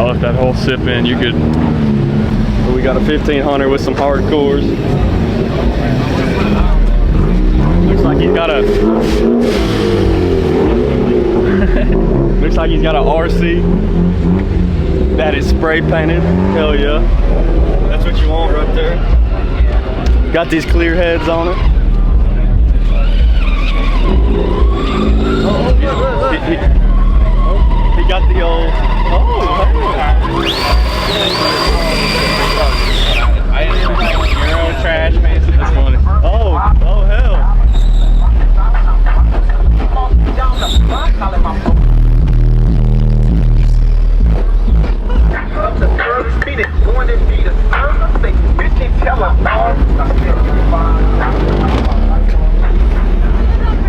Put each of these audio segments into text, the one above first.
off that whole sip in, you could. But we got a 1500 with some hardcores. Looks like he's got a. Looks like he's got a RC that is spray painted. Hell yeah, that's what you want right there. Got these clear heads on it. He got the old. Euro trash, man. That's funny. Oh hell.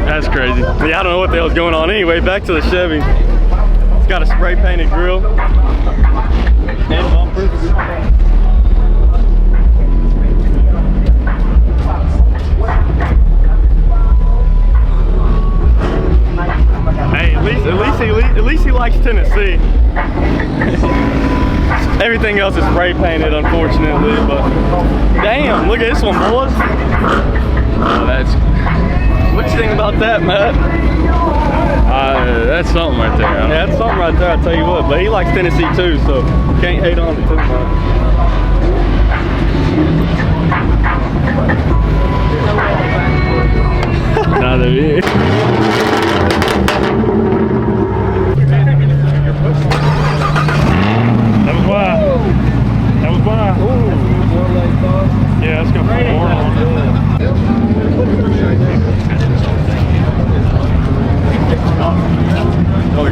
That's crazy. Yeah, I don't know what the hell's going on. Anyway, back to the Chevy. It's got a spray painted grill and bumper. Hey, at least he likes Tennessee. Everything else is spray painted, unfortunately. But damn, look at this one, boys. Oh, that's. What you think about that, Matt? That's something right there. Yeah, that's something right there, I'll tell you what. But he likes Tennessee too, so can't hate on it too much. Nada bien. That was why. That was why. Yeah, it's got 4 on it.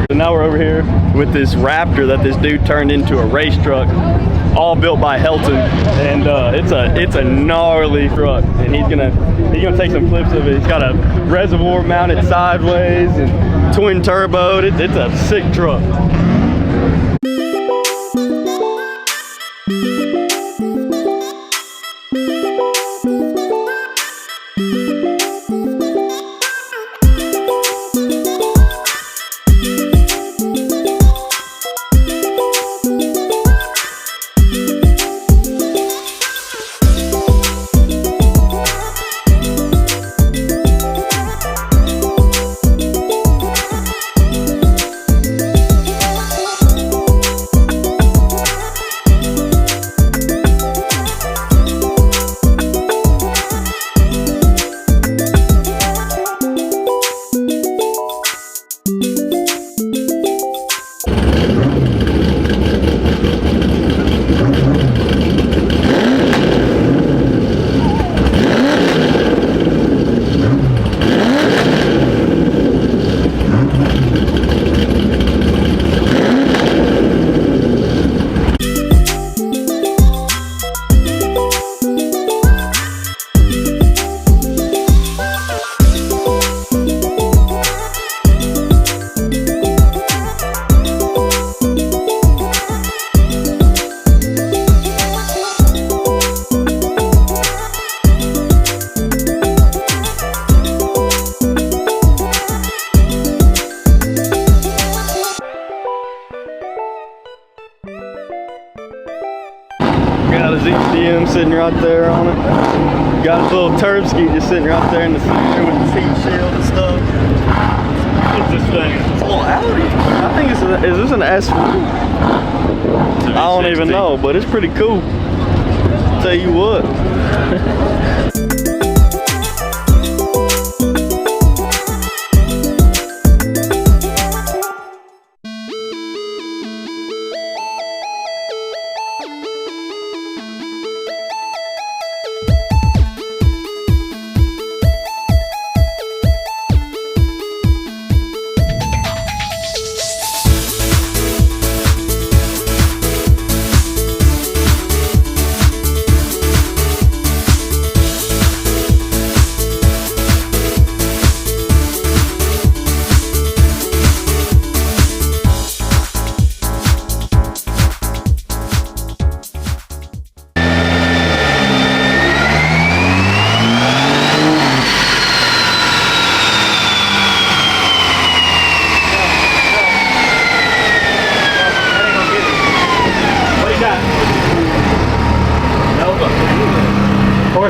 Now we're over here with this Raptor that this dude turned into a race truck, all built by Helton, and it's a gnarly truck. And he's gonna take some clips of it. He's got a reservoir mounted sideways and twin turbo. It's a sick truck. Got his ECM sitting right there on it. Got his little turb ski just sitting right there in the center with his heat shield and stuff. What's this thing? It's a little Audi. I think is this an S4? I don't even know, but it's pretty cool. Tell you what.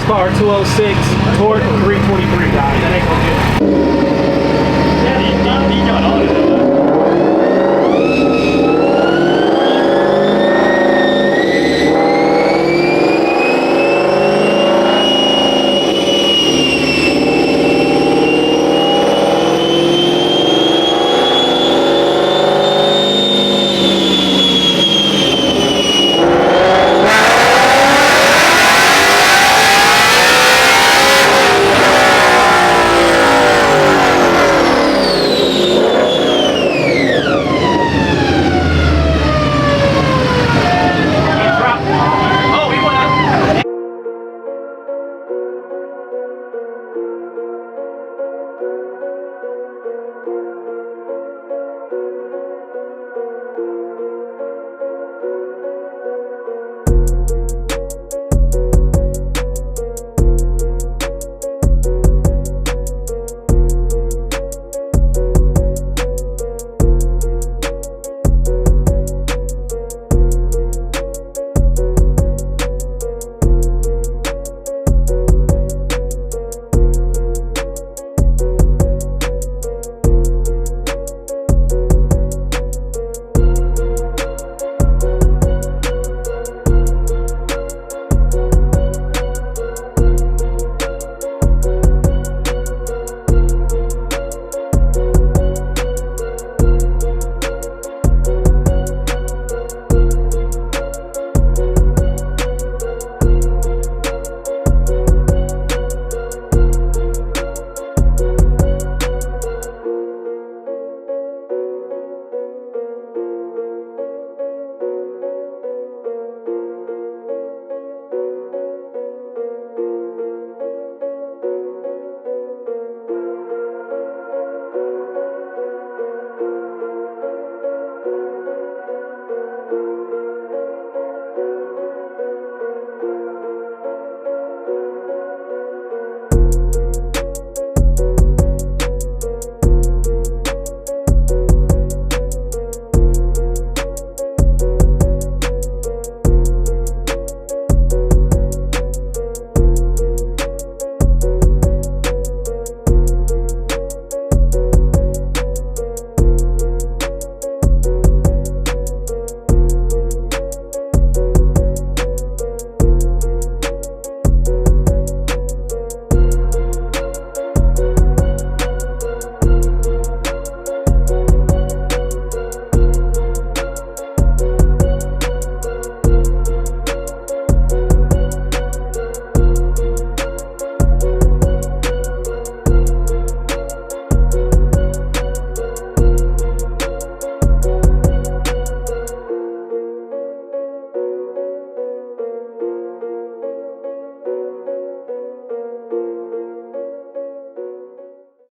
horsepower, 206, torque 323, guys. That ain't gonna get it.